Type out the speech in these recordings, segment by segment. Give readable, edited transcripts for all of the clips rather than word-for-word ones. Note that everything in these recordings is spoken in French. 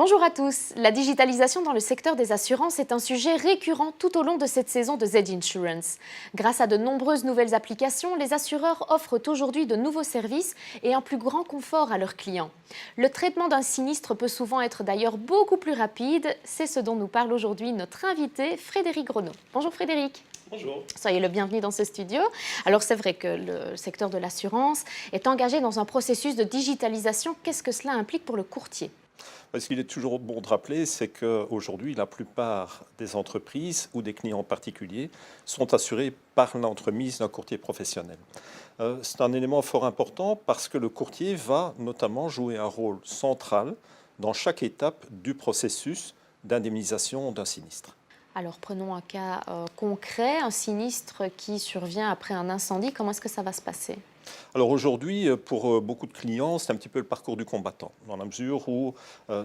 Bonjour à tous. La digitalisation dans le secteur des assurances est un sujet récurrent tout au long de cette saison de Z-Insurance. Grâce à de nombreuses nouvelles applications, les assureurs offrent aujourd'hui de nouveaux services et un plus grand confort à leurs clients. Le traitement d'un sinistre peut souvent être d'ailleurs beaucoup plus rapide. C'est ce dont nous parle aujourd'hui notre invité Frédéric Grenot. Bonjour Frédéric. Bonjour. Soyez le bienvenu dans ce studio. Alors c'est vrai que le secteur de l'assurance est engagé dans un processus de digitalisation. Qu'est-ce que cela implique pour le courtier ? Ce qu'il est toujours bon de rappeler, c'est qu'aujourd'hui, la plupart des entreprises ou des clients particuliers sont assurés par l'entremise d'un courtier professionnel. C'est un élément fort important parce que le courtier va notamment jouer un rôle central dans chaque étape du processus d'indemnisation d'un sinistre. Alors prenons un cas concret, un sinistre qui survient après un incendie. Comment est-ce que ça va se passer ? Alors aujourd'hui, pour beaucoup de clients, c'est un petit peu le parcours du combattant, dans la mesure où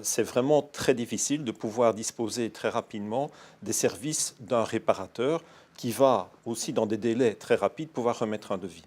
c'est vraiment très difficile de pouvoir disposer très rapidement des services d'un réparateur qui va aussi, dans des délais très rapides, pouvoir remettre un devis.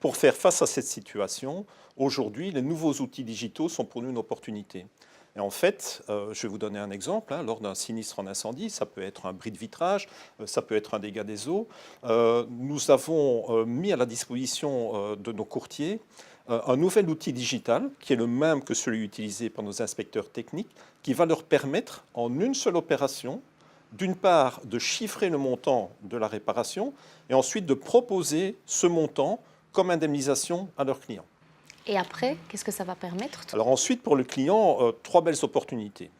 Pour faire face à cette situation, aujourd'hui, les nouveaux outils digitaux sont pour nous une opportunité. Et en fait, je vais vous donner un exemple. Lors d'un sinistre en incendie, ça peut être un bris de vitrage, ça peut être un dégât des eaux. Nous avons mis à la disposition de nos courtiers un nouvel outil digital qui est le même que celui utilisé par nos inspecteurs techniques, qui va leur permettre en une seule opération, d'une part, de chiffrer le montant de la réparation et ensuite de proposer ce montant comme indemnisation à leurs clients. Et après, qu'est-ce que ça va permettre ? Alors ensuite, pour le client, trois belles opportunités.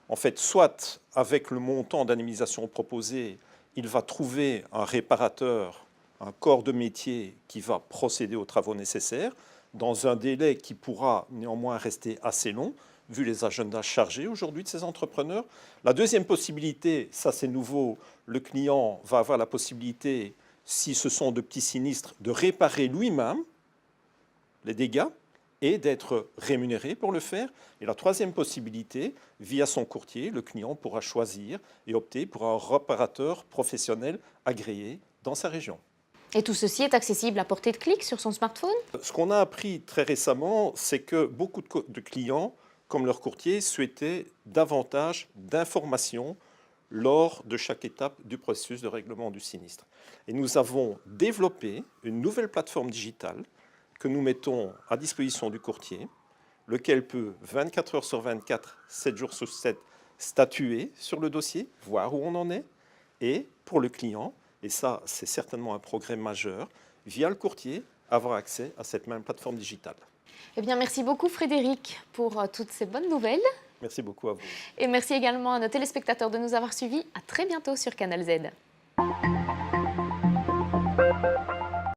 En fait, soit avec le montant d'indemnisation proposé, il va trouver un réparateur, un corps de métier qui va procéder aux travaux nécessaires dans un délai qui pourra néanmoins rester assez long, vu les agendas chargés aujourd'hui de ces entrepreneurs. La deuxième possibilité, ça c'est nouveau, le client va avoir la possibilité, si ce sont de petits sinistres, de réparer lui-même les dégâts et d'être rémunéré pour le faire. Et la troisième possibilité, via son courtier, le client pourra choisir et opter pour un réparateur professionnel agréé dans sa région. Et tout ceci est accessible à portée de clic sur son smartphone ? Ce qu'on a appris très récemment, c'est que beaucoup de clients, comme leur courtier, souhaitaient davantage d'informations lors de chaque étape du processus de règlement du sinistre. Et nous avons développé une nouvelle plateforme digitale que nous mettons à disposition du courtier, lequel peut 24 heures sur 24, 7 jours sur 7, statuer sur le dossier, voir où on en est, et pour le client, et ça c'est certainement un progrès majeur, via le courtier, avoir accès à cette même plateforme digitale. Eh bien, merci beaucoup Frédéric pour toutes ces bonnes nouvelles. Merci beaucoup à vous. Et merci également à nos téléspectateurs de nous avoir suivis. À très bientôt sur Canal Z.